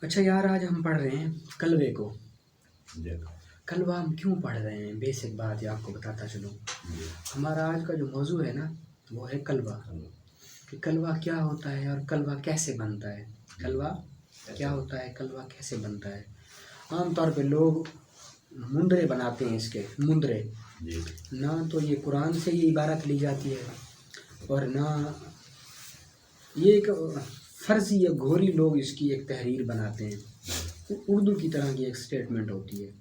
اچھا یار، آج ہم پڑھ رہے ہیں کلوے کو. کلوہ ہم کیوں پڑھ رہے ہیں؟ بیسک بات یہ آپ کو بتاتا چلوں. ہمارا آج کا جو موضوع ہے نا وہ ہے کلوہ. کہ کلوہ کیا ہوتا ہے اور کلوہ کیسے بنتا ہے. کلوہ کیا ہوتا ہے، کلوہ کیسے بنتا ہے. عام طور پہ لوگ مندرے بناتے ہیں اس کے مندرے. نہ تو یہ قرآن سے یہ عبارت لی جاتی ہے اور نہ یہ ایک فرضی یا گھوری لوگ اس کی ایک تحریر بناتے ہیں. اردو کی طرح کی ایک سٹیٹمنٹ ہوتی ہے.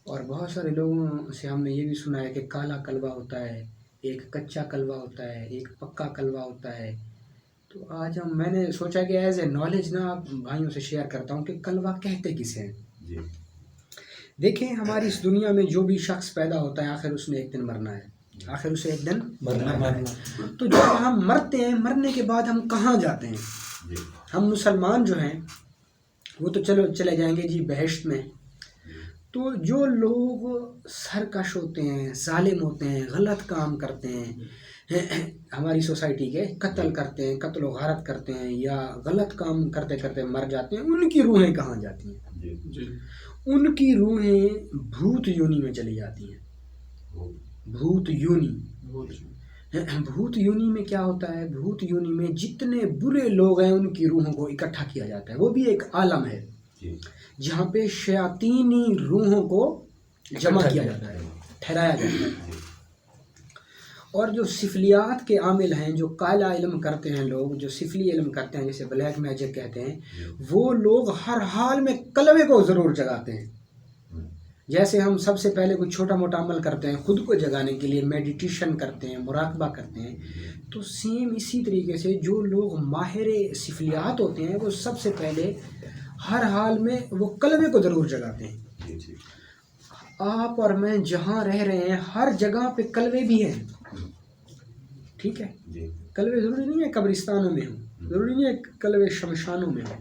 اور بہت سارے لوگوں سے ہم نے یہ بھی سنا ہے کہ کالا کلوہ ہوتا ہے، ایک کچا کلوہ ہوتا ہے، ایک پکا کلوہ ہوتا ہے. تو آج میں نے سوچا کہ ایز اے نالج نا آپ بھائیوں سے شیئر کرتا ہوں کہ کلوہ کہتے کسے ہیں. دیکھیں، ہماری اس دنیا میں جو بھی شخص پیدا ہوتا ہے آخر اس نے ایک دن مرنا ہے. آخر اسے ایک دن مرنا ہے. تو جب ہم مرتے ہیں، مرنے کے بعد ہم کہاں جاتے ہیں؟ ہم مسلمان جو ہیں وہ تو چلے جائیں گے جی بہشت میں. تو جو لوگ سرکش ہوتے ہیں، ظالم ہوتے ہیں، غلط کام کرتے ہیں، ہماری سوسائٹی کے قتل کرتے ہیں، قتل و غارت کرتے ہیں یا غلط کام کرتے کرتے مر جاتے ہیں، ان کی روحیں کہاں جاتی ہیں؟ ان کی روحیں بھوت یونی میں چلی جاتی ہیں. بھوت یونی. بھوت یونی میں کیا ہوتا ہے؟ بھوت یونی میں جتنے برے لوگ ہیں ان کی روحوں کو اکٹھا کیا جاتا ہے. وہ بھی ایک عالم ہے جہاں پہ شیاطینی روحوں کو جمع کیا جاتا ہے، ٹھہرایا جاتا ہے. اور جو سفلیات کے عامل ہیں، جو کالا علم کرتے ہیں لوگ، جو سفلی علم کرتے ہیں جسے بلیک میجک کہتے ہیں، وہ لوگ ہر حال میں کلوے کو ضرور جگاتے ہیں. جیسے ہم سب سے پہلے کوئی چھوٹا موٹا عمل کرتے ہیں خود کو جگانے کے لیے، میڈیٹیشن کرتے ہیں، مراقبہ کرتے ہیں، تو سیم اسی طریقے سے جو لوگ ماہر سفلیات ہوتے ہیں وہ سب سے پہلے ہر حال میں وہ کلوے کو ضرور جگاتے ہیں. آپ اور میں جہاں رہ رہے ہیں ہر جگہ پہ کلوے بھی ہیں. ٹھیک ہے، کلوے ضروری نہیں ہے قبرستانوں میں ہوں، ضروری نہیں ہے کلوے شمشانوں میں ہوں.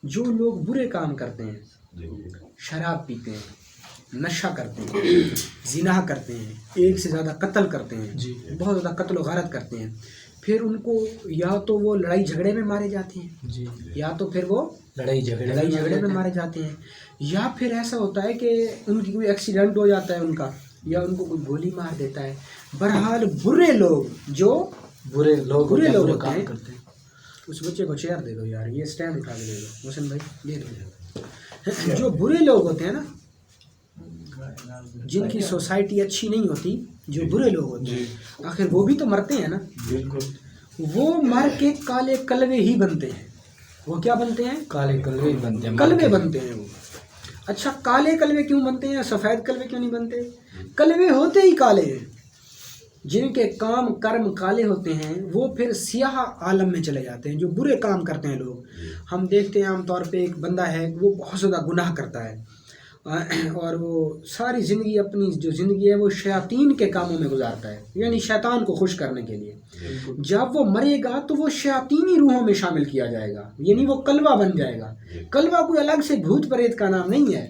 جو لوگ برے کام کرتے ہیں، شراب پیتے ہیں، نشہ کرتے ہیں، زنا کرتے ہیں، ایک سے زیادہ قتل کرتے ہیں، بہت زیادہ قتل و غارت کرتے ہیں، پھر ان کو یا تو وہ لڑائی جھگڑے میں مارے جاتے ہیں، یا تو پھر وہ لڑائی جھگڑے میں مارے جاتے ہیں، یا پھر ایسا ہوتا ہے کہ ان کی کوئی ایکسیڈنٹ ہو جاتا ہے ان کا، یا ان کو کوئی گولی مار دیتا ہے. بہرحال برے لوگ ہوتے ہیں. اس بچے کو چیئر دے دو یار، یہ اسٹینڈ اٹھا کے دے دو محسن بھائی، یہ دو. جو برے لوگ ہوتے ہیں نا، جن کی سوسائٹی اچھی نہیں ہوتی، جو برے لوگ ہوتے ہیں آخر وہ بھی تو مرتے ہیں نا. وہ مر کے کالے کلوے ہی بنتے ہیں. وہ کیا بنتے ہیں؟ کالے کلوے بنتے ہیں، کلوے بنتے ہیں وہ. اچھا، کالے کلوے کیوں بنتے ہیں؟ سفید کلوے کیوں نہیں بنتے؟ کلوے ہوتے ہی کالے ہیں. جن کے کام کرم کالے ہوتے ہیں وہ پھر سیاہ عالم میں چلے جاتے ہیں. جو برے کام کرتے ہیں لوگ، ہم دیکھتے ہیں عام طور پہ ایک بندہ ہے وہ بہت زیادہ گناہ کرتا ہے اور وہ ساری زندگی، اپنی جو زندگی ہے وہ شیاطین کے کاموں میں گزارتا ہے، یعنی شیطان کو خوش کرنے کے لیے. جب وہ مرے گا تو وہ شیاطینی روحوں میں شامل کیا جائے گا، یعنی وہ کلوہ بن جائے گا. کلوہ کوئی الگ سے بھوت پریت کا نام نہیں ہے.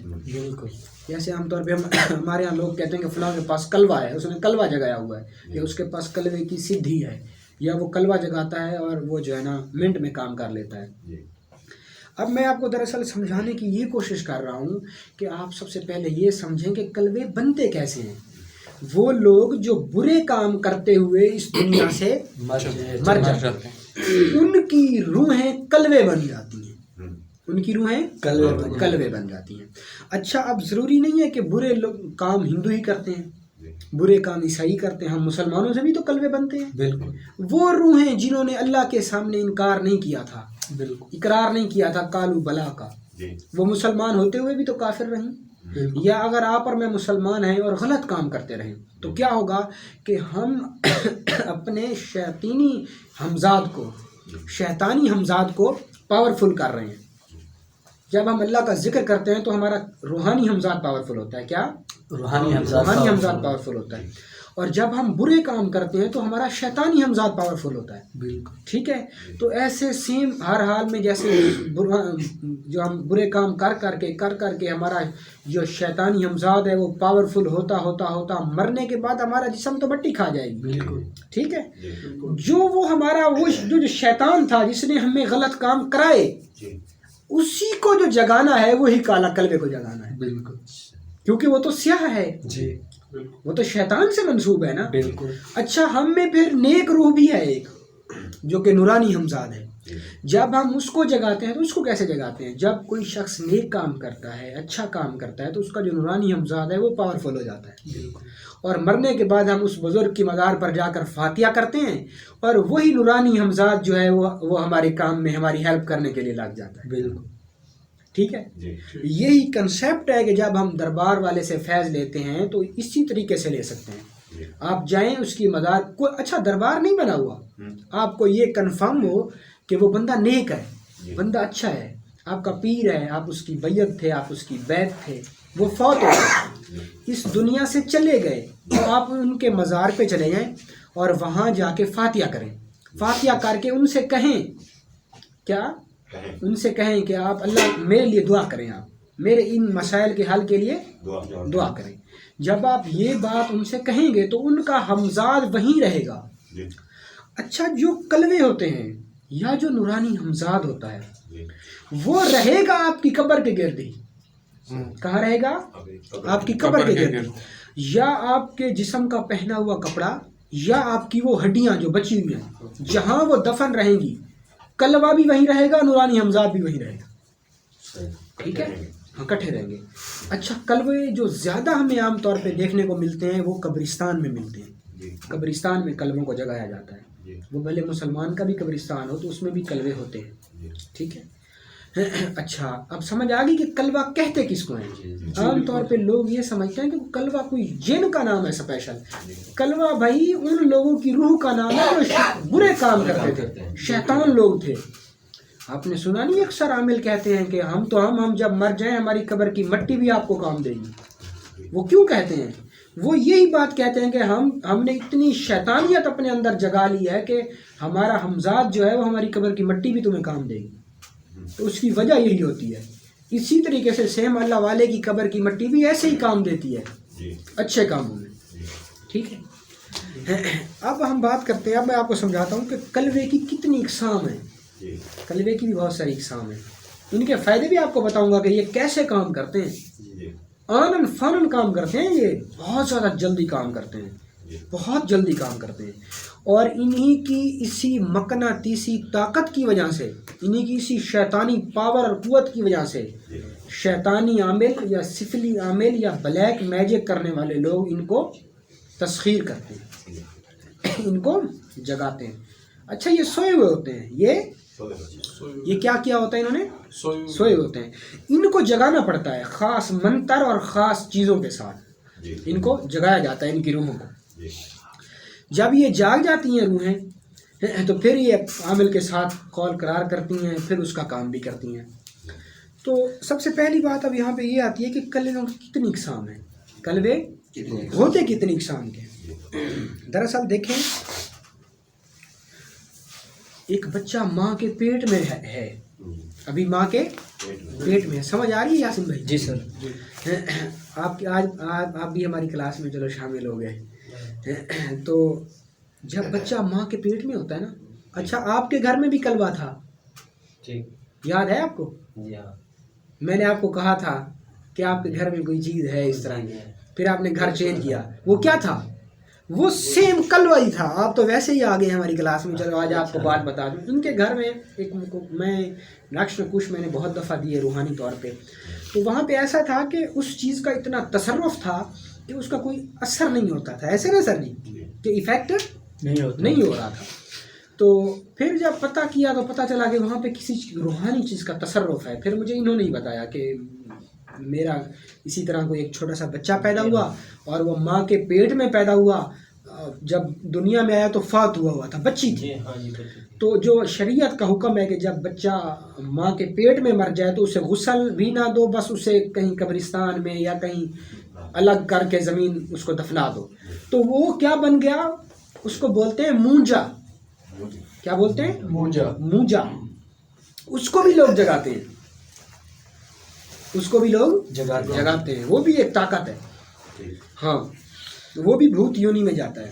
جیسے عام طور پہ ہمارے یہاں لوگ کہتے ہیں کہ فلاں کے پاس کلوہ ہے، اس نے کلوہ جگایا ہوا ہے، یا اس کے پاس کلوے کی سدھی ہے، یا وہ کلوہ جگاتا ہے اور وہ جو ہے نا منٹ میں کام کر لیتا ہے. اب میں آپ کو دراصل سمجھانے کی یہ کوشش کر رہا ہوں کہ آپ سب سے پہلے یہ سمجھیں کہ کلوے بنتے کیسے ہیں. وہ لوگ جو برے کام کرتے ہوئے اس دنیا سے مر جاتے ہیں، ان کی روحیں کلوے بن جاتی ہیں. ان کی روحیں کلوے بن جاتی ہیں. اچھا، اب ضروری نہیں ہے کہ برے کام ہندو ہی کرتے ہیں، برے کام عیسائی کرتے ہیں. ہم مسلمانوں سے بھی تو کلوے بنتے ہیں. بالکل. وہ روحیں جنہوں نے اللہ کے سامنے انکار نہیں کیا تھا، بالکل اقرار نہیں کیا تھا کالو بلا کا، وہ مسلمان ہوتے ہوئے بھی تو کافر رہیں. یا اگر آپ اور میں مسلمان ہیں اور غلط کام کرتے رہیں تو کیا ہوگا کہ ہم اپنے شیطانی ہمزاد کو پاورفل کر رہے ہیں. جب ہم اللہ کا ذکر کرتے ہیں تو ہمارا روحانی ہمزاد پاورفل ہوتا ہے. کیا؟ روحانی ہمزاد پاورفل ہوتا ہے. اور جب ہم برے کام کرتے ہیں تو ہمارا شیطانی ہمزاد پاورفل ہوتا ہے. بالکل ٹھیک ہے. تو ایسے سیم ہر حال میں جیسے جو ہم برے کام کر کر کے ہمارا جو شیطانی ہمزاد ہے وہ پاورفل ہوتا مرنے کے بعد ہمارا جسم تو مٹی کھا جائے گی. بالکل ٹھیک ہے. جو وہ ہمارا وہ جو شیطان تھا جس نے ہمیں غلط کام کرائے اسی کو جو جگانا ہے وہی کالا کلبے کو جگانا ہے. بالکل کیونکہ وہ تو سیاہ ہے. جی وہ تو شیطان سے منسوب ہے نا. بالکل. اچھا ہم میں پھر نیک روح بھی ہے ایک جو کہ نورانی ہمزاد ہے. جب ہم اس کو جگاتے ہیں تو اس کو کیسے جگاتے ہیں؟ جب کوئی شخص نیک کام کرتا ہے اچھا کام کرتا ہے تو اس کا جو نورانی ہمزاد ہے وہ پاورفل ہو جاتا ہے. اور مرنے کے بعد ہم اس بزرگ کی مزار پر جا کر فاتحہ کرتے ہیں اور وہی نورانی ہمزاد جو ہے وہ ہمارے کام میں ہماری ہیلپ کرنے کے لیے لگ جاتا ہے. بالکل ٹھیک ہے. یہی کنسیپٹ ہے کہ جب ہم دربار والے سے فیض لیتے ہیں تو اسی طریقے سے لے سکتے ہیں. آپ جائیں اس کی مزار کوئی اچھا دربار نہیں بنا ہوا, آپ کو یہ کنفرم ہو کہ وہ بندہ نیک ہے, بندہ اچھا ہے, آپ کا پیر ہے, آپ اس کی بیعت تھے, آپ اس کی بیعت تھے, وہ فوت ہو گئے, اس دنیا سے چلے گئے, تو آپ ان کے مزار پہ چلے جائیں اور وہاں جا کے فاتحہ کریں. فاتحہ کر کے ان سے کہیں, کیا ان سے کہیں کہ آپ اللہ میرے لیے دعا کریں, آپ میرے ان مسائل کے حل کے لیے دعا کریں. جب آپ یہ بات ان سے کہیں گے تو ان کا ہمزاد وہیں رہے گا. اچھا جو کلوے ہوتے ہیں یا جو نورانی ہمزاد ہوتا ہے وہ رہے گا آپ کی قبر کے گرد ہی. کہاں رہے گا؟ آپ کی قبر کے گرد, یا آپ کے جسم کا پہنا ہوا کپڑا یا آپ کی وہ ہڈیاں جو بچی ہوئی ہیں جہاں وہ دفن رہیں گی, کلوہ بھی وہیں رہے گا, نورانی ہمزاد بھی وہیں رہے گا. ٹھیک ہے, اکٹھے رہیں گے. اچھا کلوے جو زیادہ ہمیں عام طور پہ دیکھنے کو ملتے ہیں وہ قبرستان میں ملتے ہیں. قبرستان میں کلبوں کو جگایا جاتا ہے. وہ بھلے مسلمان کا بھی قبرستان ہو تو اس میں بھی کلوے ہوتے ہیں. ٹھیک ہے. اچھا اب سمجھ آ گئی کہ کلبہ کہتے کس کو ہیں. عام طور پہ لوگ یہ سمجھتے ہیں کہ کلبہ کوئی جن کا نام ہے اسپیشل. کلبہ بھائی ان لوگوں کی روح کا نام ہے جو برے کام کرتے تھے, شیطان لوگ تھے. آپ نے سنا نہیں اکثر عامل کہتے ہیں کہ ہم جب مر جائیں ہماری قبر کی مٹی بھی آپ کو کام دے گی. وہ کیوں کہتے ہیں؟ وہ یہی بات کہتے ہیں کہ ہم نے اتنی شیطانیت اپنے اندر جگا لی ہے کہ ہمارا ہمزاد جو ہے وہ ہماری قبر کی مٹی بھی تمہیں کام دے گی. تو اس کی وجہ یہی ہوتی ہے. اسی طریقے سے سیم اللہ والے کی قبر کی مٹی بھی ایسے ہی کام دیتی ہے اچھے کاموں میں. ٹھیک ہے. اب ہم بات کرتے ہیں, اب میں آپ کو سمجھاتا ہوں کہ کلوے کی کتنی اقسام ہیں. کلوے کی بھی بہت ساری اقسام ہیں. ان کے فائدے بھی آپ کو بتاؤں گا کہ یہ کیسے کام کرتے ہیں. آنن فانن کام کرتے ہیں, یہ بہت زیادہ جلدی کام کرتے ہیں, بہت جلدی کام کرتے ہیں. اور انہی کی اسی مقناطیسی طاقت کی وجہ سے, انہی کی اسی شیطانی پاور اور قوت کی وجہ سے شیطانی عامل یا سفلی عامل یا بلیک میجک کرنے والے لوگ ان کو تسخیر کرتے ہیں, ان کو جگاتے ہیں. اچھا یہ سوئے ہوئے ہوتے ہیں, یہ کیا ہوتا ہے, انہوں نے سوئے ہوتے ہیں. ان کو جگانا پڑتا ہے خاص منتر اور خاص چیزوں کے ساتھ. ان کو جگایا جاتا ہے, ان کی روحوں کو. جب یہ جاگ جاتی ہیں روحیں تو پھر یہ عامل کے ساتھ قول قرار کرتی ہیں, پھر اس کا کام بھی کرتی ہیں. تو سب سے پہلی بات اب یہاں پہ یہ آتی ہے کہ کلبوں کی کتنی اقسام ہیں, کلبے ہوتے کتنی اقسام کے. دراصل دیکھیں, ایک بچہ ماں کے پیٹ میں ہے, ابھی ماں کے پیٹ میں ہے. سمجھ آ رہی ہے یاسین بھائی؟ جی سر. آپ بھی ہماری کلاس میں چلو شامل ہو گئے. تو جب بچہ ماں کے پیٹ میں ہوتا ہے نا, اچھا آپ کے گھر میں بھی کلبہ تھا, یاد ہے آپ کو؟ میں نے آپ کو کہا تھا کہ آپ کے گھر میں کوئی چیز ہے اس طرح کی, پھر آپ نے گھر چینج کیا. وہ کیا تھا؟ وہ سیم کلبہ ہی تھا. آپ تو ویسے ہی آ گئے ہماری کلاس میں, چلو آج آپ کو بات بتا دوں. ان کے گھر میں ایک میں نقش کش میں نے بہت دفعہ دی ہے روحانی طور پہ. تو وہاں پہ ایسا تھا کہ اس چیز کا اتنا تصرف تھا کہ اس کا کوئی اثر نہیں ہوتا تھا. ایسے نا سر نہیں کہ ایفیکٹ نہیں ہو رہا تھا. تو پھر جب پتہ کیا تو پتہ چلا کہ وہاں پہ کسی روحانی چیز کا تصرف ہے. پھر مجھے انہوں نے ہی بتایا کہ میرا اسی طرح کوئی ایک چھوٹا سا بچہ پیدا ہوا اور وہ ماں کے پیٹ میں پیدا ہوا. جب دنیا میں آیا تو فوت ہوا تھا, بچی تھی. تو جو شریعت کا حکم ہے کہ جب بچہ ماں کے پیٹ میں مر جائے تو اسے غسل بھی نہ دو, بس اسے کہیں قبرستان میں یا کہیں الگ کر کے زمین اس کو دفنا دو، تو وہ کیا بن گیا؟ اس کو بولتے ہیں مونجا. کیا بولتے ہیں؟ مونجا. اس کو بھی لوگ جگاتے ہیں، اس کو بھی لوگ جگاتے ہیں. وہ بھی ایک طاقت ہے. ہاں وہ بھی بھوت یونی میں جاتا ہے.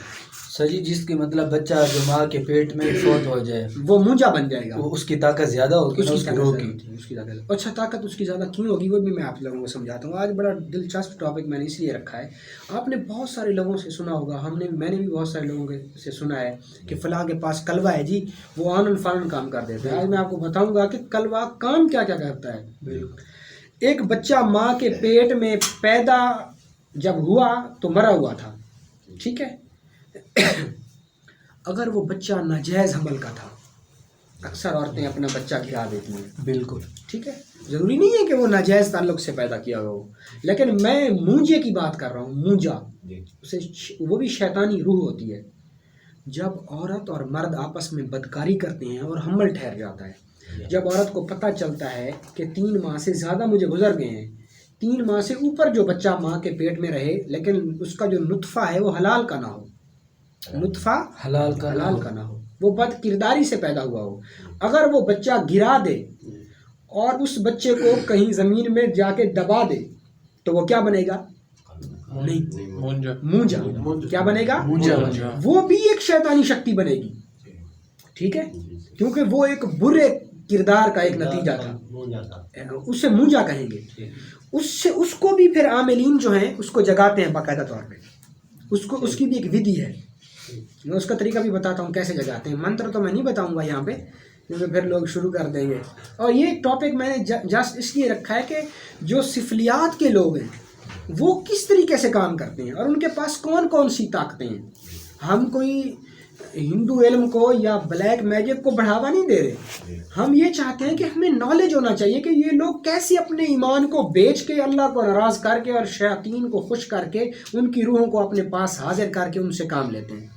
سر جی جس کی مطلب بچہ جو ماں کے پیٹ میں فوت ہو جائے وہ مونجا بن جائے گا. اس کی طاقت زیادہ ہوگی اس کی روح کی. اس کی طاقت. اچھا طاقت اس کی زیادہ کیوں ہوگی وہ بھی میں آپ لوگوں کو سمجھاتا ہوں. آج بڑا دلچسپ ٹاپک میں نے اس لیے رکھا ہے. آپ نے بہت سارے لوگوں سے سنا ہوگا، میں نے بھی بہت سارے لوگوں سے سنا ہے کہ فلاں کے پاس کلوا ہے جی، وہ آنن فانن کام کر دیتا ہے. آج میں آپ کو بتاؤں گا کہ کلوا کام کیا کیا کرتا ہے. ایک بچہ ماں کے پیٹ میں پیدا جب ہوا تو مرا ہوا تھا، ٹھیک ہے. اگر وہ بچہ ناجائز حمل کا تھا، اکثر عورتیں اپنا بچہ گرا دیتی ہیں، بالکل ٹھیک ہے. ضروری نہیں ہے کہ وہ ناجائز تعلق سے پیدا کیا ہوا ہو، لیکن میں مونجے کی بات کر رہا ہوں. مونجا اسے وہ بھی شیطانی روح ہوتی ہے. جب عورت اور مرد آپس میں بدکاری کرتے ہیں اور حمل ٹھہر جاتا ہے، جب عورت کو پتہ چلتا ہے کہ 3 ماہ سے زیادہ مجھے گزر گئے ہیں، 3 ماہ سے اوپر جو بچہ ماں کے پیٹ میں رہے لیکن اس کا جو نطفہ ہے وہ حلال کا نہ ہو، نطفہ حلال کا نہ ہو، وہ بد کرداری سے پیدا ہوا ہو، اگر وہ بچہ گرا دے اور اس بچے کو کہیں زمین میں جا کے دبا دے تو وہ کیا بنے گا؟ مونجا. کیا بنے گا؟ مونجا. وہ بھی ایک شیطانی شکتی بنے گی، ٹھیک ہے، کیونکہ وہ ایک برے کردار کا ایک نتیجہ تھا. اسے مونجا کہیں گے. اس کو بھی پھر عاملین جو ہیں اس کو جگاتے ہیں باقاعدہ طور پہ. اس کی بھی ایک ودھی ہے. میں اس کا طریقہ بھی بتاتا ہوں کیسے جگاتے ہیں. منتر تو میں نہیں بتاؤں گا یہاں پہ کیونکہ پھر لوگ شروع کر دیں گے. اور یہ ٹاپک میں نے جسٹ اس لیے رکھا ہے کہ جو سفلیات کے لوگ ہیں وہ کس طریقے سے کام کرتے ہیں اور ان کے پاس کون کون سی طاقتیں ہیں. ہم کوئی ہندو علم کو یا بلیک میجک کو بڑھاوا نہیں دے رہے. ہم یہ چاہتے ہیں کہ ہمیں نالج ہونا چاہیے کہ یہ لوگ کیسے اپنے ایمان کو بیچ کے اللہ کو ناراض کر کے اور شیاطین کو خوش کر کے ان کی روحوں کو اپنے پاس حاضر کر کے ان سے کام لیتے ہیں.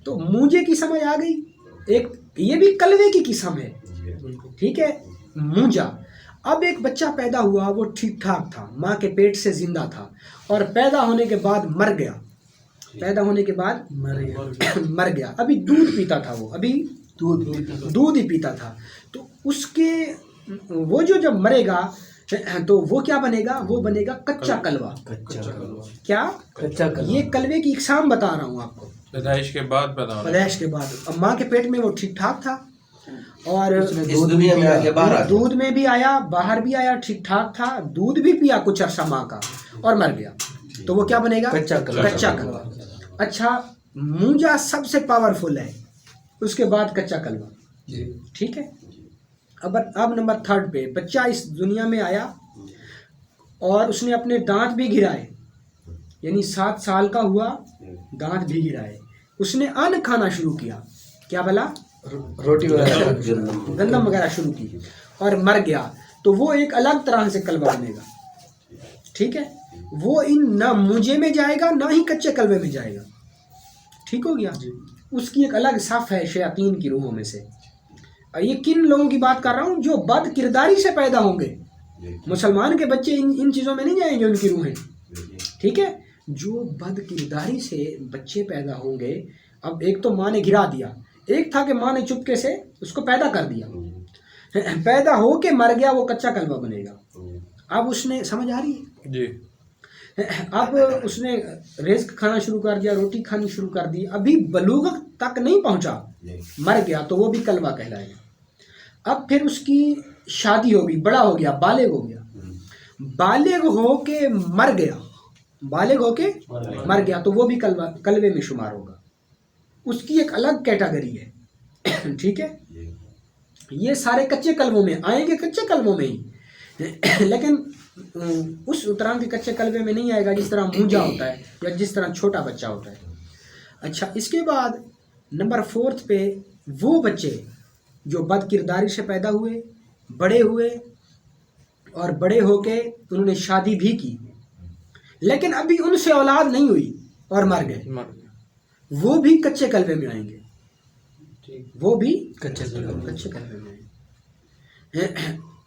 تو مونجے کی سمجھ آ گئی. ایک یہ بھی کلوے کی قسم ہے، ٹھیک ہے، مونجا. اب ایک بچہ پیدا ہوا، وہ ٹھیک ٹھاک تھا، ماں کے پیٹ سے زندہ تھا اور پیدا ہونے کے بعد مر گیا. مر گیا. ابھی دودھ پیتا تھا، وہ ابھی دودھ ہی پیتا تھا. تو اس کے وہ جو جب مرے گا تو وہ کیا بنے گا؟ وہ بنے گا کچا کلوا. کیا؟ یہ کلوے کی اقسام بتا رہا ہوں آپ کو. پیدائش کے بعد اب ماں کے پیٹ میں وہ ٹھیک ٹھاک تھا اور دودھ میں بھی آیا، باہر بھی آیا، ٹھیک ٹھاک تھا، دودھ بھی پیا کچھ عرصہ ماں کا اور مر گیا. تو وہ کیا بنے گا؟ کچا کلوا. اچھا مونجا سب سے پاورفل ہے، اس کے بعد کچا کلوا، ٹھیک ہے. اب نمبر 3 پہ بچہ اس دنیا میں آیا اور اس نے اپنے دانت بھی گرائے، یعنی 7 سال کا ہوا، دانت بھی گرائے. اس نے ان کھانا شروع کیا. کیا بلا؟ روٹی وغیرہ گندم وغیرہ شروع کی اور مر گیا. تو وہ ایک الگ طرح سے کلوا بنے گا، ٹھیک ہے. وہ نہ مونجے میں جائے گا نہ ہی کچے کلوے میں جائے گا، ٹھیک ہو گیا. اس کی ایک الگ صف ہے شیاطین کی روحوں میں سے. یہ کن لوگوں کی بات کر رہا ہوں؟ جو بد کرداری سے پیدا ہوں گے. مسلمان کے بچے ان چیزوں میں نہیں جائیں گے ان کی روحیں، ٹھیک ہے. جو بد کرداری سے بچے پیدا ہوں گے، اب ایک تو ماں نے گرا دیا، ایک تھا کہ ماں نے چپکے سے اس کو پیدا کر دیا، پیدا ہو کے مر گیا، وہ کچا کلوا بنے گا. اب اس نے سمجھ آ رہی ہے جی. اب اس نے رزق کھانا شروع کر دیا، روٹی کھانی شروع کر دی، ابھی بلوغت تک نہیں پہنچا، مر گیا، تو وہ بھی کلوا کہلائے گا. اب پھر اس کی شادی ہوگی، بڑا ہو گیا، بالغ ہو گیا، بالغ ہو کے مر گیا، تو وہ بھی کلوے میں شمار ہوگا. اس کی ایک الگ کیٹاگری ہے، ٹھیک ہے. یہ سارے کچے کلووں میں آئیں گے، کچے کلووں میں ہی، لیکن اس طرح کے کچے کلوے میں نہیں آئے گا جس طرح مونجا ہوتا ہے یا جس طرح چھوٹا بچہ ہوتا ہے. اچھا اس کے بعد نمبر 4 پہ وہ بچے جو بد کرداری سے پیدا ہوئے، بڑے ہوئے اور بڑے ہو کے انہوں نے شادی بھی کی لیکن ابھی ان سے اولاد نہیں ہوئی اور مر گئے، وہ بھی کچے کلوے میں آئیں گے، وہ بھی کچے کلوے میں آئیں گے.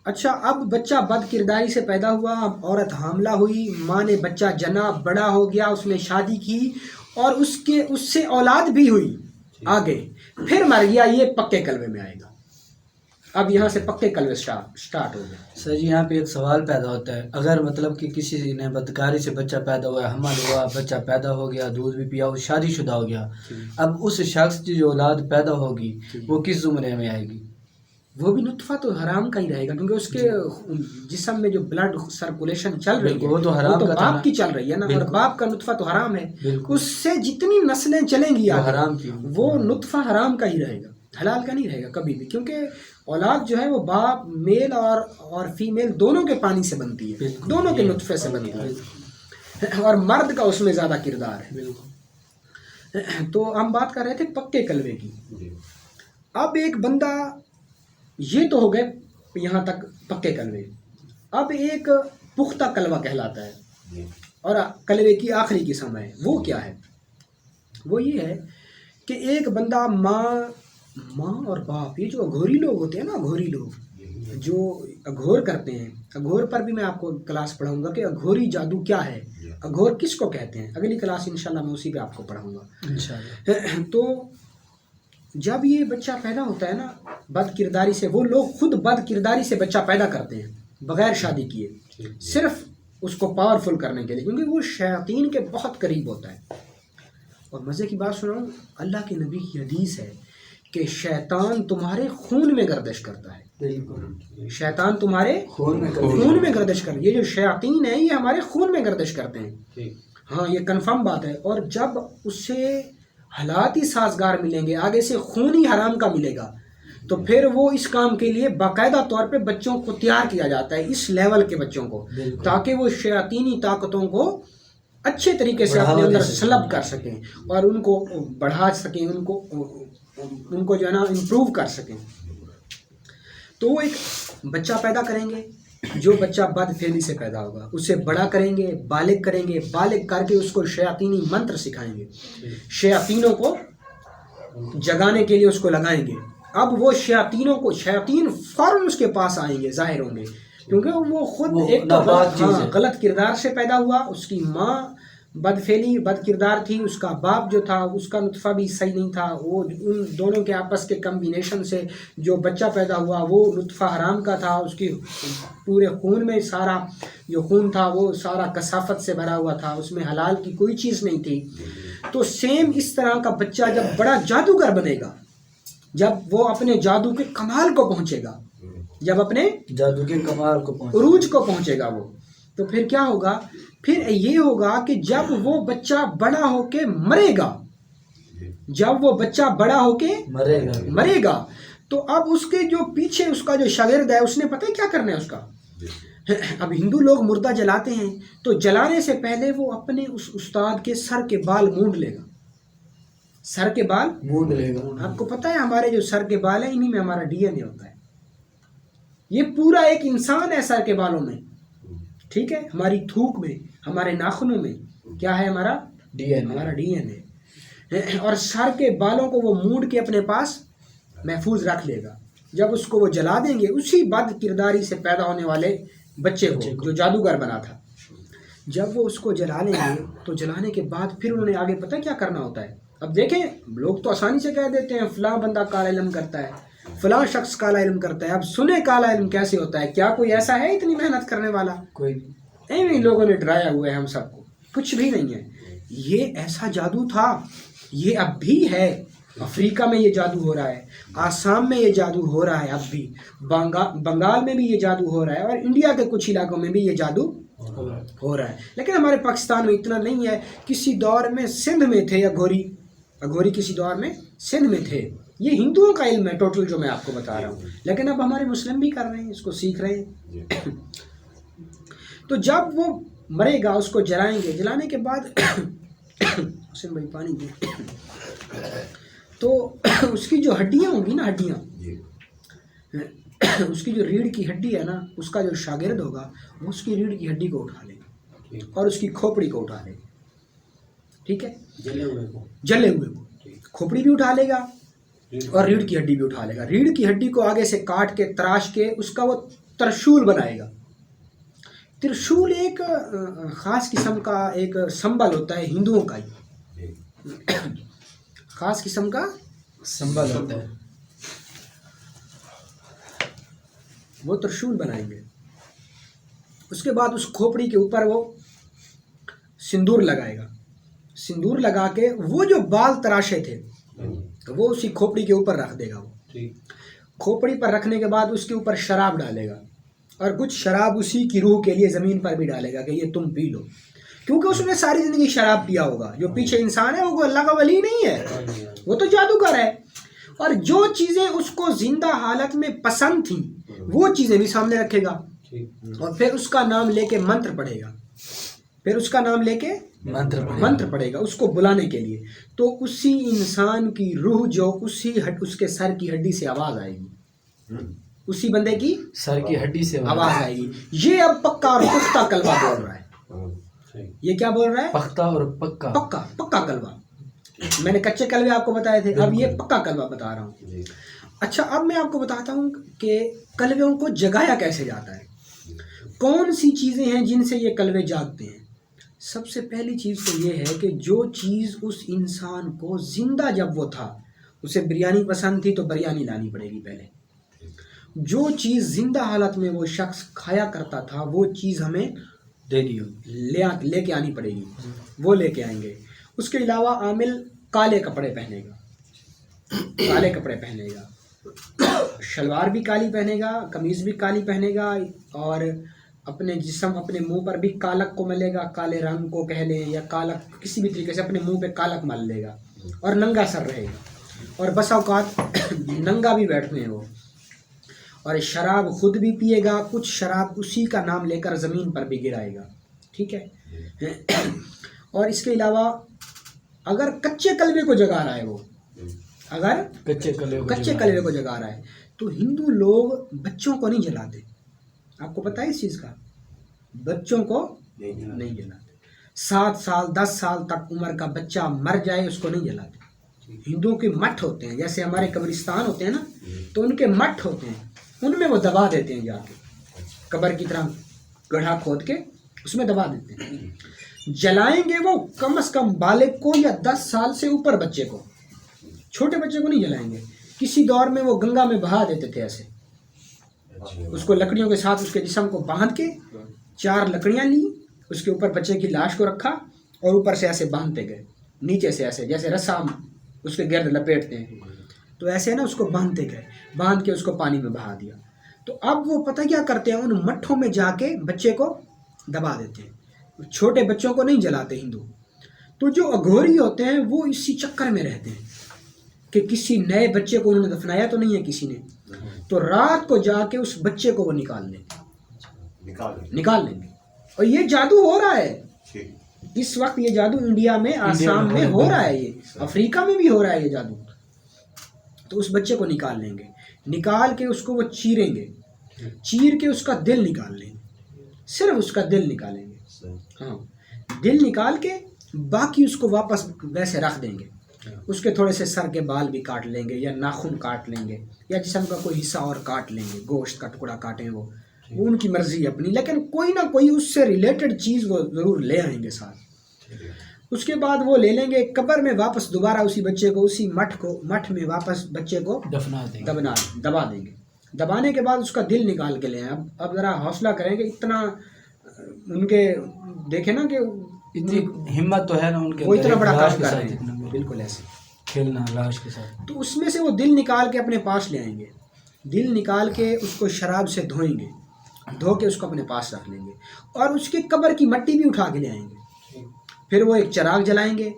اچھا اب بچہ بد کرداری سے پیدا ہوا، اب عورت حاملہ ہوئی، ماں نے بچہ جنا، بڑا ہو گیا، اس نے شادی کی اور اس سے اولاد بھی ہوئی آگے، پھر مر گیا، یہ پکے کلبے میں آئے گا. اب یہاں سے پکے کلبے سٹارٹ ہو گئے. سر جی یہاں پہ ایک سوال پیدا ہوتا ہے، اگر مطلب کہ کسی نے بدکاری سے بچہ پیدا ہوا، حمل ہوا، بچہ پیدا ہو گیا، دودھ بھی پیا، وہ شادی شدہ ہو گیا، اب اس شخص کی جو اولاد پیدا ہوگی وہ کس زمرے میں آئے گی؟ وہ بھی نطفہ تو حرام کا ہی رہے گا، کیونکہ اس کے جسم میں جو بلڈ سرکولیشن چل رہی ہے وہ تو حرام کا باپ کی چل رہی ہے نا، اور باپ کا نطفہ تو حرام ہے، اس سے جتنی نسلیں چلیں گی حرام کی، وہ نطفہ حرام کا ہی رہے گا، حلال کا نہیں رہے گا کبھی بھی، کیونکہ اولاد جو ہے وہ باپ میل اور فیمیل دونوں کے پانی سے بنتی ہے، دونوں کے نطفے سے بنتی ہے، اور مرد کا اس میں زیادہ کردار ہے. تو ہم بات کر رہے تھے پکے کلبے کی. اب ایک بندہ، یہ تو ہو گئے یہاں تک پکے کلبے، اب ایک پختہ کلبہ کہلاتا ہے، اور کلبے کی آخری قسم ہے، وہ کیا ہے؟ وہ یہ ہے کہ ایک بندہ ماں اور باپ، یہ جو اگھوری لوگ ہوتے ہیں نا، اگھوری لوگ جو اگھور کرتے ہیں، اگھور پر بھی میں آپ کو کلاس پڑھاؤں گا کہ اگھوری جادو کیا ہے، اگھور کس کو کہتے ہیں، اگلی کلاس انشاءاللہ میں اسی پہ آپ کو پڑھاؤں گا انشاءاللہ. تو جب یہ بچہ پیدا ہوتا ہے نا بد کرداری سے، وہ لوگ خود بد کرداری سے بچہ پیدا کرتے ہیں بغیر شادی کیے، صرف اس کو پاورفل کرنے کے لیے، کیونکہ وہ شیاطین کے بہت قریب ہوتا ہے. اور مزے کی بات سناؤں، اللہ کے نبی کی حدیث ہے کہ شیطان تمہارے خون میں گردش کرتا ہے، شیطان تمہارے خون میں گردش کرتا ہے، یہ جو شیاطین ہیں یہ ہمارے خون میں گردش کرتے ہیں، ہاں یہ کنفرم بات ہے. اور جب اس سے حالات ہی سازگار ملیں گے، آگے سے خون ہی حرام کا ملے گا، تو پھر وہ اس کام کے لیے باقاعدہ طور پہ بچوں کو تیار کیا جاتا ہے، اس لیول کے بچوں کو، تاکہ وہ شیاطینی طاقتوں کو اچھے طریقے سے اپنے اندر سلب کر سکیں اور ان کو بڑھا سکیں، ان کو جو ہے نا امپروو کر سکیں. تو وہ ایک بچہ پیدا کریں گے، جو بچہ بد فعلی سے پیدا ہوگا اسے بڑا کریں گے، بالغ کریں گے، بالغ کر کے اس کو شیاطینی منتر سکھائیں گے، شیاطینوں کو جگانے کے لیے اس کو لگائیں گے. اب وہ شیاطین فوراً اس کے پاس آئیں گے، ظاہر ہوں گے، کیونکہ وہ خود ایک تو غلط کردار سے پیدا ہوا، اس کی ماں بد کردار تھی، اس کا باپ جو تھا اس کا نطفہ بھی صحیح نہیں تھا، وہ ان دونوں کے آپس کے کمبینیشن سے جو بچہ پیدا ہوا وہ نطفہ حرام کا تھا، اس کی پورے خون میں سارا جو خون تھا وہ سارا کثافت سے بھرا ہوا تھا، اس میں حلال کی کوئی چیز نہیں تھی. تو سیم اس طرح کا بچہ جب بڑا جادوگر بنے گا، جب وہ اپنے جادو کے کمال کو پہنچے گا، جب اپنے جادو کے کمال کو عروج کو پہنچے گا وہ، تو پھر کیا ہوگا؟ پھر یہ ہوگا کہ جب وہ بچہ بڑا ہو کے مرے گا، جب وہ بچہ بڑا ہو کے مرے گا تو اب اس کے جو پیچھے اس کا جو شاگرد ہے، اس نے پتہ ہے کیا کرنا ہے اس کا؟ اب ہندو لوگ مردہ جلاتے ہیں تو جلانے سے پہلے وہ اپنے اس استاد کے سر کے بال مونڈ لے گا، سر کے بال مونڈ لے گا. آپ کو پتہ ہے ہمارے جو سر کے بال ہیں انہی میں ہمارا ڈی این اے ہوتا ہے، یہ پورا ایک انسان ہے سر کے بالوں میں، ٹھیک ہے، ہماری تھوک میں، ہمارے ناخنوں میں کیا ہے؟ ہمارا ڈی این اے. اور سر کے بالوں کو وہ مونڈ کے اپنے پاس محفوظ رکھ لے گا. جب اس کو وہ جلا دیں گے، اسی بد کرداری سے پیدا ہونے والے بچے کو جو جادوگر بنا تھا، جب وہ اس کو جلا لیں گے تو جلانے کے بعد پھر انہوں نے آگے پتہ کیا کرنا ہوتا ہے؟ اب دیکھیں لوگ تو آسانی سے کہہ دیتے ہیں فلاں بندہ کالا علم کرتا ہے، فلاں شخص کالا علم کرتا ہے. اب سنیں کالا علم کیسے ہوتا ہے؟ کیا کوئی ایسا ہے اتنی محنت کرنے والا؟ کوئی نہیں. لوگوں نے ڈرایا ہوا ہے ہم سب کو، کچھ بھی نہیں ہے. یہ ایسا جادو تھا، یہ اب بھی ہے. افریقہ میں یہ جادو ہو رہا ہے، آسام میں یہ جادو ہو رہا ہے، اب بھی بنگال میں بھی یہ جادو ہو رہا ہے، اور انڈیا کے کچھ علاقوں میں بھی یہ جادو ہو رہا ہے. لیکن ہمارے پاکستان میں اتنا نہیں ہے. کسی دور میں سندھ میں تھے اگھوری کسی دور میں سندھ میں تھے. یہ ہندوؤں کا علم ہے ٹوٹل جو میں آپ کو بتا رہا ہوں، لیکن اب ہمارے مسلم بھی کر رہے ہیں، اس کو سیکھ رہے ہیں. تو جب وہ مرے گا اس کو جلائیں گے، جلانے کے بعد حسین بھائی پانی دیں، تو اس کی جو ہڈیاں ہوں گی نا، ہڈیاں، اس کی جو ریڑھ کی ہڈی ہے نا، اس کا جو شاگرد ہوگا وہ اس کی ریڑھ کی ہڈی کو اٹھا لے گا اور اس کی کھوپڑی کو اٹھا لے گا. ٹھیک ہے، جلے ہوئے کو کھوپڑی بھی اٹھا لے گا اور ریڑھ کی ہڈی بھی اٹھا لے گا. ریڑھ کی ہڈی کو آگے سے کاٹ کے تراش کے اس کا وہ ترشول بنائے گا. ترشول ایک خاص قسم کا ایک سمبل ہوتا ہے ہندوؤں کا ہی، خاص قسم کا سنبھل ہوتا ہے. وہ ترشول بنائیں گے. اس کے بعد اس کھوپڑی کے اوپر وہ سندور لگائے گا. سندور لگا کے وہ جو بال تراشے تھے وہ اسی کھوپڑی کے اوپر رکھ دے گا. وہ کھوپڑی پر رکھنے کے بعد اس کے اوپر شراب ڈالے گا، اور کچھ شراب اسی کی روح کے لیے زمین پر بھی ڈالے گا کہ یہ تم پی لو، کیونکہ اس نے ساری زندگی شراب پیا ہوگا. جو پیچھے انسان ہے وہ اللہ کا ولی نہیں ہے، وہ تو جادوگر ہے. اور جو چیزیں اس کو زندہ حالت میں پسند تھیں وہ چیزیں بھی سامنے رکھے گا، اور پھر اس کا نام لے کے منتر پڑھے گا. پھر اس کا نام لے کے منتر پڑھے گا اس کو بلانے کے لیے. تو اسی انسان کی روح جو اس کے سر کی ہڈی سے آواز آئے گی، اسی بندے کی سر کی ہڈی سے آواز آئے گی. یہ اب پکا اور پختہ کلمہ بول رہا ہے. یہ کیا بول رہا ہے؟ پختہ اور پکا. پکا کلمہ. میں نے کچے کلمے آپ کو بتائے تھے، اب یہ پکا کلمہ بتا رہا ہوں. اچھا، اب میں آپ کو بتاتا ہوں کہ کلموں کو جگایا کیسے جاتا ہے. کون سی چیزیں ہیں جن سے یہ کلمے جاگتے ہیں؟ سب سے پہلی چیز تو یہ ہے کہ جو چیز اس انسان کو زندہ جب وہ تھا، اسے بریانی پسند تھی تو بریانی لانی پڑے گی پہلے. جو چیز زندہ حالت میں وہ شخص کھایا کرتا تھا وہ چیز ہمیں دینی ہوگی، لے کے آنی پڑے گی، وہ لے کے آئیں گے. اس کے علاوہ عامل کالے کپڑے پہنے گا، شلوار بھی کالی پہنے گا، قمیض بھی کالی پہنے گا، اور اپنے جسم اپنے منہ پر بھی کالک کو ملے گا، کالے رنگ کو کہہ لیں یا کالک کسی بھی طریقے سے اپنے منہ پہ کالک مل لے گا، اور ننگا سر رہے گا. اور بسا اوقات ننگا بھی بیٹھتے ہیں وہ. اور شراب خود بھی پیے گا، کچھ شراب اسی کا نام لے کر زمین پر بھی گرائے گا. ٹھیک ہے. اور اس کے علاوہ اگر کچے کلبے کو جگا رہا ہے وہ، اگر کچے کلبے کو جگا رہا ہے تو ہندو لوگ بچوں کو نہیں جلاتے. آپ کو پتہ ہے اس چیز کا؟ بچوں کو نہیں جلاتے. 7 سال 10 سال تک عمر کا بچہ مر جائے اس کو نہیں جلاتے. ہندوؤں کے مٹھ ہوتے ہیں، جیسے ہمارے قبرستان ہوتے ہیں نا، تو ان کے مٹھ ہوتے ہیں، ان میں وہ دبا دیتے ہیں، جا کے قبر کی طرح گڑھا کھود کے اس میں دبا دیتے ہیں. جلائیں گے وہ کم از کم بالغ کو یا 10 سال سے اوپر بچے کو، چھوٹے بچے کو نہیں جلائیں گے. کسی دور میں وہ گنگا میں بہا دیتے تھے ایسے، اس کو لکڑیوں کے ساتھ اس کے جسم کو باندھ کے 4 لکڑیاں لی، اس کے اوپر بچے کی لاش کو رکھا، اور اوپر سے ایسے باندھتے گئے، نیچے سے ایسے جیسے رسام اس کے گرد لپیٹتے ہیں، تو ایسے نا اس کو باندھتے گئے، باندھ کے اس کو پانی میں بہا دیا. تو اب وہ پتہ کیا کرتے ہیں، ان مٹھوں میں جا کے بچے کو دبا دیتے ہیں. چھوٹے بچوں کو نہیں جلاتے ہندو. تو جو اگھوری ہوتے ہیں وہ اسی چکر میں رہتے ہیں کہ کسی نئے بچے کو انہوں نے دفنایا تو نہیں ہے کسی نے، تو رات کو جا کے اس بچے کو وہ نکال لیں گے. اور یہ جادو ہو رہا ہے اس وقت. یہ جادو انڈیا میں، آسام میں ہو رہا ہے، یہ افریقہ میں بھی ہو رہا ہے یہ جادو. تو اس بچے کو نکال لیں گے، نکال کے اس کو وہ چیریں گے، چیر کے اس کا دل نکال لیں گے، صرف اس کا دل نکالیں گے. ہاں، دل نکال کے باقی اس کو واپس ویسے رکھ دیں گے. اس کے تھوڑے سے سر کے بال بھی کاٹ لیں گے، یا ناخن کاٹ لیں گے، یا جسم کا کوئی حصہ اور کاٹ لیں گے، گوشت کا ٹکڑا کاٹیں وہ ان کی مرضی اپنی، لیکن کوئی نہ کوئی اس سے ریلیٹڈ چیز وہ ضرور لے آئیں گے ساتھ. اس کے بعد وہ لے لیں گے قبر میں، واپس دوبارہ اسی بچے کو اسی مٹھ میں واپس بچے کو دبا دیں گے. دبانے کے بعد اس کا دل نکال کے لے آئیں. اب ذرا حوصلہ کریں کہ اتنا ان کے دیکھیں نا کہ اتنی ہمت تو ہے نا ان کے، وہ اتنا بڑا کام کر رہے ہیں، بالکل ایسے کھیلنا لاش کے ساتھ. تو اس میں سے وہ دل نکال کے اپنے پاس لے آئیں گے. دل نکال کے اس کو شراب سے دھوئیں گے، دھو کے اس کو اپنے پاس رکھ لیں گے، اور اس کی قبر کی مٹی بھی اٹھا کے لے آئیں گے. پھر وہ ایک چراغ جلائیں گے،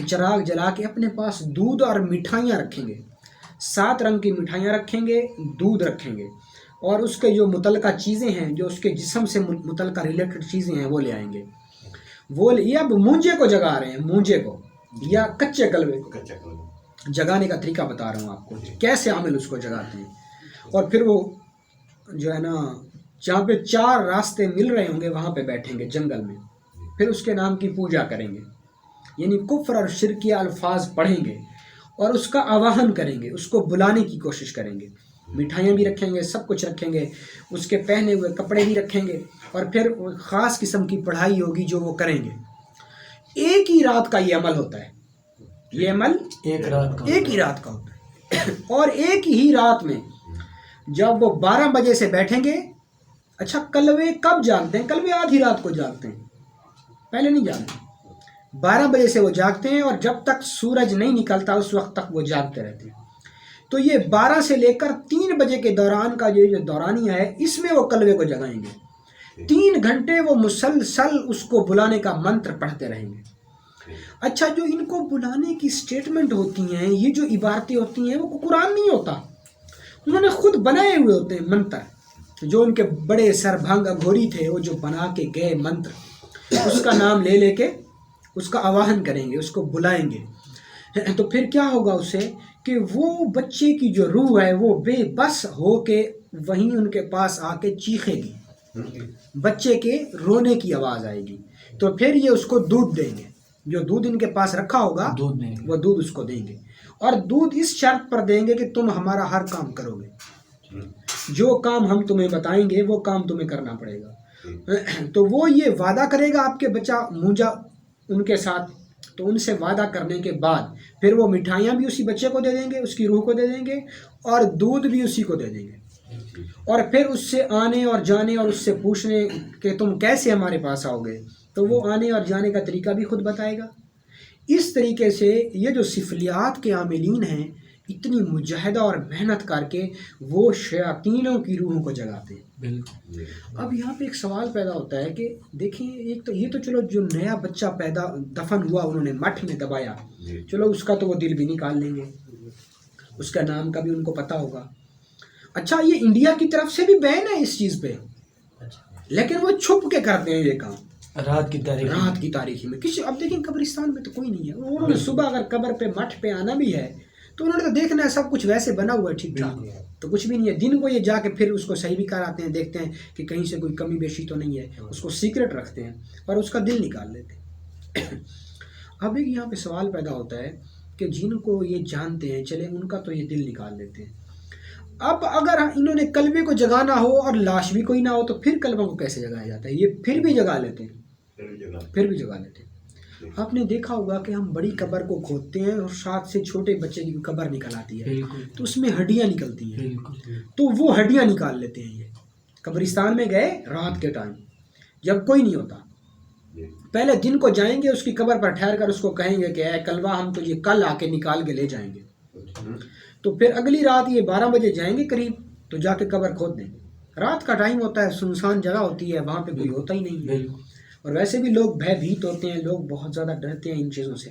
چراغ جلا کے اپنے پاس دودھ اور مٹھائیاں رکھیں گے. 7 رنگ کی مٹھائیاں رکھیں گے، دودھ رکھیں گے، اور اس کے جو متعلقہ چیزیں ہیں، جو اس کے جسم سے متعلقہ ریلیٹڈ چیزیں ہیں وہ لے آئیں گے. یہ اب مونجے کو جگا رہے ہیں، مونجے کو یا کچے کلبے کو جگانے کا طریقہ بتا رہا ہوں آپ کو، کیسے عامل اس کو جگاتے ہیں. اور پھر وہ جو ہے نا جہاں پہ 4 راستے مل رہے ہوں گے وہاں پہ بیٹھیں گے جنگل میں. پھر اس کے نام کی پوجا کریں گے، یعنی کفر اور شرک کے الفاظ پڑھیں گے، اور اس کا آواہن کریں گے، اس کو بلانے کی کوشش کریں گے. مٹھائیاں بھی رکھیں گے، سب کچھ رکھیں گے، اس کے پہنے ہوئے کپڑے بھی رکھیں گے، اور پھر خاص قسم کی پڑھائی ہوگی جو وہ کریں گے۔ ایک ہی رات کا یہ عمل ہوتا ہے، یہ عمل ایک ہی رات کا ہوتا ہے، اور ایک ہی رات میں جب وہ 12 بجے سے بیٹھیں گے۔ اچھا کلوے کب جاگتے ہیں؟ کلوے آدھی رات کو جاگتے ہیں، پہلے نہیں جاگتے۔ 12 بجے سے وہ جاگتے ہیں، اور جب تک سورج نہیں نکلتا اس وقت تک وہ جاگتے رہتے ہیں۔ تو یہ 12 سے لے کر 3 بجے کے دوران کا یہ جو دورانیہ ہے، اس میں وہ کلوے کو جگائیں گے۔ 3 گھنٹے وہ مسلسل اس کو بلانے کا منتر پڑھتے رہیں گے۔ اچھا جو ان کو بلانے کی سٹیٹمنٹ ہوتی ہیں، یہ جو عبارتیں ہوتی ہیں، وہ قرآن نہیں ہوتا، انہوں نے خود بنائے ہوئے ہوتے ہیں منتر، جو ان کے بڑے سربھنگ اگھوری تھے، وہ جو بنا کے گئے منتر، اس کا نام لے لے کے اس کا آواہن کریں گے، اس کو بلائیں گے۔ تو پھر کیا ہوگا اس سے کہ وہ بچے کی جو روح ہے وہ بے بس ہو کے وہیں ان کے پاس آ کے چیخے گی، بچے کے رونے کی آواز آئے گی۔ تو پھر یہ اس کو دودھ دیں گے، جو دودھ ان کے پاس رکھا ہوگا وہ دودھ اس کو دیں گے، اور دودھ اس شرط پر دیں گے کہ تم ہمارا ہر کام کرو گے، جو کام ہم تمہیں بتائیں گے وہ کام تمہیں کرنا پڑے گا۔ تو وہ یہ وعدہ کرے گا آپ کے بچہ مونجا ان کے ساتھ، تو ان سے وعدہ کرنے کے بعد پھر وہ مٹھائیاں بھی اسی بچے کو دے دیں گے، اس کی روح کو دے دیں گے، اور دودھ بھی اسی کو دے دیں گے، اور پھر اس سے آنے اور جانے اور اس سے پوچھنے کہ تم کیسے ہمارے پاس آؤ گے، تو وہ آنے اور جانے کا طریقہ بھی خود بتائے گا۔ اس طریقے سے یہ جو سفلیات کے عاملین ہیں، اتنی مجاہدہ اور محنت کر کے وہ شیاطینوں کی روحوں کو جگاتے ہیں۔ اب یہاں پہ ایک سوال پیدا ہوتا ہے کہ دیکھیں، ایک تو یہ تو چلو جو نیا بچہ پیدا دفن ہوا انہوں نے مٹھ میں دبایا، چلو اس کا تو وہ دل بھی نکال لیں گے، اس کا نام کا بھی ان کو پتہ ہوگا۔ اچھا یہ انڈیا کی طرف سے بھی بین ہے اس چیز پہ، لیکن وہ چھپ کے کرتے ہیں یہ کام رات کی تاریخی میں۔ کسی اب دیکھیں قبرستان میں تو کوئی نہیں ہے، انہوں نے صبح اگر قبر پہ مٹھ پہ آنا بھی ہے تو انہوں نے تو دیکھنا ہے سب کچھ ویسے بنا ہوا ہے ٹھیک ٹھاک، تو کچھ بھی نہیں ہے۔ دن کو یہ جا کے پھر اس کو صحیح بھی کراتے ہیں، دیکھتے ہیں کہ کہیں سے کوئی کمی بیشی تو نہیں ہے، اس کو سیکرٹ رکھتے ہیں اور اس کا دل نکال لیتے ہیں۔ اب ایک یہاں پہ سوال پیدا ہوتا ہے کہ جن کو یہ جانتے ہیں چلے ان کا تو یہ دل نکال لیتے ہیں، اب اگر انہوں نے کلبے کو جگانا ہو اور لاش بھی کوئی نہ ہو تو پھر کلبہ کو کیسے جگایا جاتا ہے؟ یہ پھر بھی جگا لیتے ہیں۔ آپ نے دیکھا ہوگا کہ ہم بڑی قبر کو کھودتے ہیں اور ساتھ سے چھوٹے بچے کی قبر نکل آتی ہے، تو اس میں ہڈیاں نکلتی ہیں، تو وہ ہڈیاں نکال لیتے ہیں۔ یہ قبرستان میں گئے رات کے ٹائم جب کوئی نہیں ہوتا، پہلے دن کو جائیں گے اس کی قبر پر ٹھہر کر اس کو کہیں گے کہ اے کلبہ ہم تو یہ کل آ کے نکال کے لے جائیں گے، تو پھر اگلی رات یہ 12 بجے جائیں گے قریب، تو جا کے قبر کھود دیں گے۔ رات کا ٹائم ہوتا ہے، سنسان جگہ ہوتی ہے، وہاں پہ کوئی ہوتا ہی نہیں ہے، اور ویسے بھی لوگ بھے بھیت ہوتے ہیں، لوگ بہت زیادہ ڈرتے ہیں ان چیزوں سے۔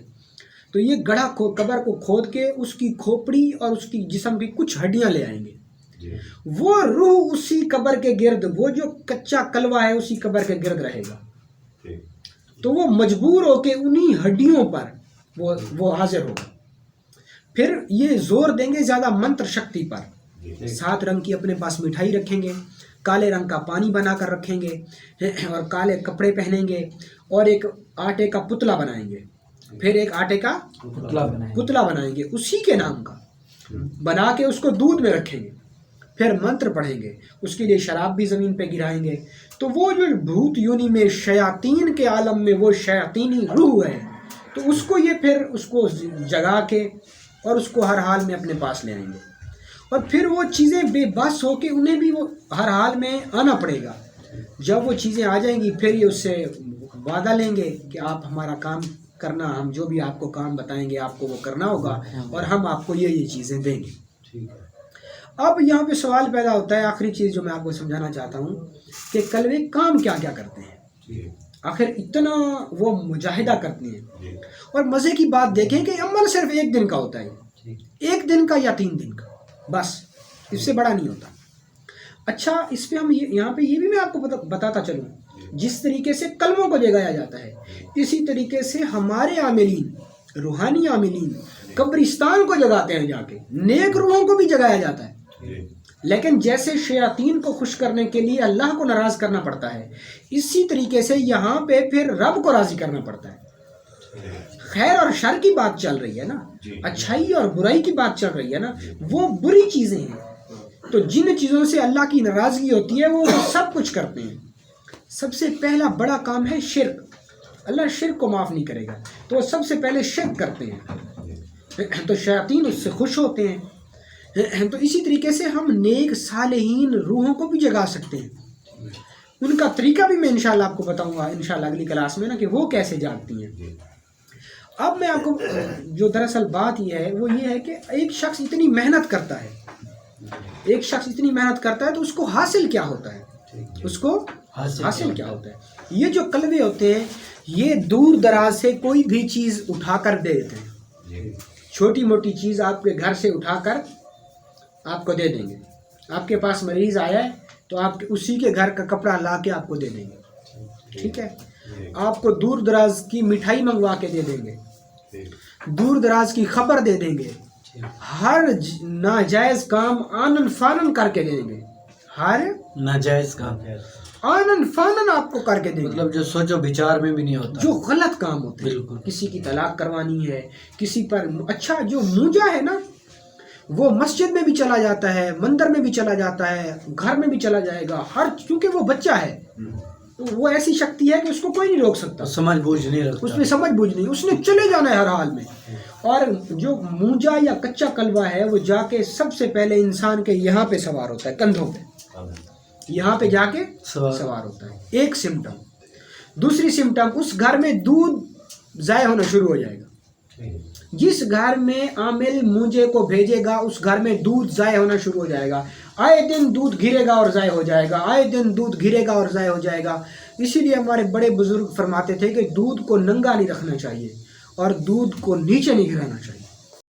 تو یہ گڑھا قبر کو کھود کے اس کی کھوپڑی اور اس کی جسم کی کچھ ہڈیاں لے آئیں گے، وہ روح اسی قبر کے گرد، وہ جو کچا کلوہ ہے اسی قبر کے گرد رہے گا، تو وہ مجبور ہو کے انہی ہڈیوں پر وہ حاضر ہوگا۔ پھر یہ زور دیں گے زیادہ منتر شکتی پر، 7 رنگ کی اپنے پاس مٹھائی رکھیں گے، کالے رنگ کا پانی بنا کر رکھیں گے، اور کالے کپڑے پہنیں گے، اور ایک آٹے کا پتلا بنائیں گے، پھر ایک آٹے کا پتلا بنائیں گے اسی کے نام کا، بنا کے اس کو دودھ میں رکھیں گے، پھر منتر پڑھیں گے، اس کے لیے شراب بھی زمین پہ گرائیں گے، تو وہ جو بھوت یونی میں شیاطین کے عالم میں وہ شیاطینی روح ہے، تو اس کو یہ پھر اس کو جگا کے اور اس کو ہر حال میں اپنے پاس لے آئیں گے، اور پھر وہ چیزیں بے بس ہو کے انہیں بھی وہ ہر حال میں آنا پڑے گا۔ جب وہ چیزیں آ جائیں گی پھر یہ اس سے وعدہ لیں گے کہ آپ ہمارا کام کرنا، ہم جو بھی آپ کو کام بتائیں گے آپ کو وہ کرنا ہوگا، اور ہم آپ کو یہ چیزیں دیں گے۔ اب یہاں پہ سوال پیدا ہوتا ہے، آخری چیز جو میں آپ کو سمجھانا چاہتا ہوں کہ کلبے کام کیا کیا کرتے ہیں، آخر اتنا وہ مجاہدہ کرتے ہیں، اور مزے کی بات دیکھیں کہ عمل صرف 1 دن کا ہوتا ہے، 1 دن کا یا 3 دن کا، بس اس سے بڑا نہیں ہوتا۔ اچھا اس پہ ہم یہاں پہ یہ بھی میں آپ کو بتاتا چلوں، جس طریقے سے کلموں کو جگایا جاتا ہے اسی طریقے سے ہمارے عاملین، روحانی عاملین قبرستان کو جگاتے ہیں، جا کے نیک روحوں کو بھی جگایا جاتا ہے، لیکن جیسے شیاطین کو خوش کرنے کے لیے اللہ کو ناراض کرنا پڑتا ہے، اسی طریقے سے یہاں پہ پھر رب کو راضی کرنا پڑتا ہے۔ خیر اور شر کی بات چل رہی ہے نا، اچھائی اور برائی کی بات چل رہی ہے نا، وہ بری چیزیں ہیں، تو جن چیزوں سے اللہ کی ناراضگی ہوتی ہے وہ سب کچھ کرتے ہیں. سب سے پہلا بڑا کام ہے شرک. اللہ شرک کو معاف نہیں کرے گا تو وہ سب سے پہلے شرک کرتے ہیں. تو شیاطین اس سے خوش ہوتے ہیں. تو اسی طریقے سے ہم نیک صالحین روحوں کو بھی جگا سکتے ہیں. ان کا طریقہ بھی میں انشاءاللہ آپ کو بتاؤں گا انشاءاللہ اگلی کلاس میں نا کہ وہ کیسے جاگتی ہیں. اب میں آپ کو جو دراصل بات یہ ہے وہ یہ ہے کہ ایک شخص اتنی محنت کرتا ہے تو اس کو حاصل کیا ہوتا ہے, اس کو حاصل کیا ہوتا ہے. یہ جو قلبے ہوتے ہیں یہ دور دراز سے کوئی بھی چیز اٹھا کر دے دیتے ہیں. چھوٹی موٹی چیز آپ کے گھر سے اٹھا کر آپ کو دے دیں گے. آپ کے پاس مریض آیا ہے تو آپ اسی کے گھر کا کپڑا لا کے آپ کو دے دیں گے. ٹھیک ہے, آپ کو دور دراز کی مٹھائی منگوا کے دے دیں گے, دور دراز کی خبر دے دیں گے, ہر ناجائز کام آنن فانن کر کے دے دیں گے. ہر ناجائز کام آنن فانن آپ کو کر کے دیں گے, مطلب جو سوچو بچار میں بھی نہیں ہوتا, جو غلط کام ہوتے ہیں. بالکل. کسی کی طلاق کروانی ہے, کسی پر اچھا جو مونجا ہے نا وہ مسجد میں بھی چلا جاتا ہے, مندر میں بھی چلا جاتا ہے, گھر میں بھی چلا جائے گا, کیونکہ وہ بچہ ہے, وہ ایسی شکتی ہے کہ اس کو کوئی نہیں روک سکتا. سمجھ بوجھ نہیں رکھتا, اس میں سمجھ بوجھ نہیں, اس نے چلے جانا ہے ہر حال میں. اور جو مونجا یا کچا قلبہ ہے وہ جا کے سب سے پہلے انسان کے یہاں پہ سوار ہوتا ہے, کندھوں پہ, یہاں پہ جا کے سوار ہوتا ہے. ایک سمٹم. دوسری سمٹم, اس گھر میں دودھ ضائع ہونا شروع ہو جائے گا. جس گھر میں عامل مونجے کو بھیجے گا اس گھر میں دودھ ضائع ہونا شروع ہو جائے گا. آئے دن دودھ گرے گا اور ضائع ہو جائے گا, آئے دن دودھ گرے گا اور ضائع ہو جائے گا. اسی لیے ہمارے بڑے بزرگ فرماتے تھے کہ دودھ کو ننگا نہیں رکھنا چاہیے اور دودھ کو نیچے نہیں گرانا چاہیے.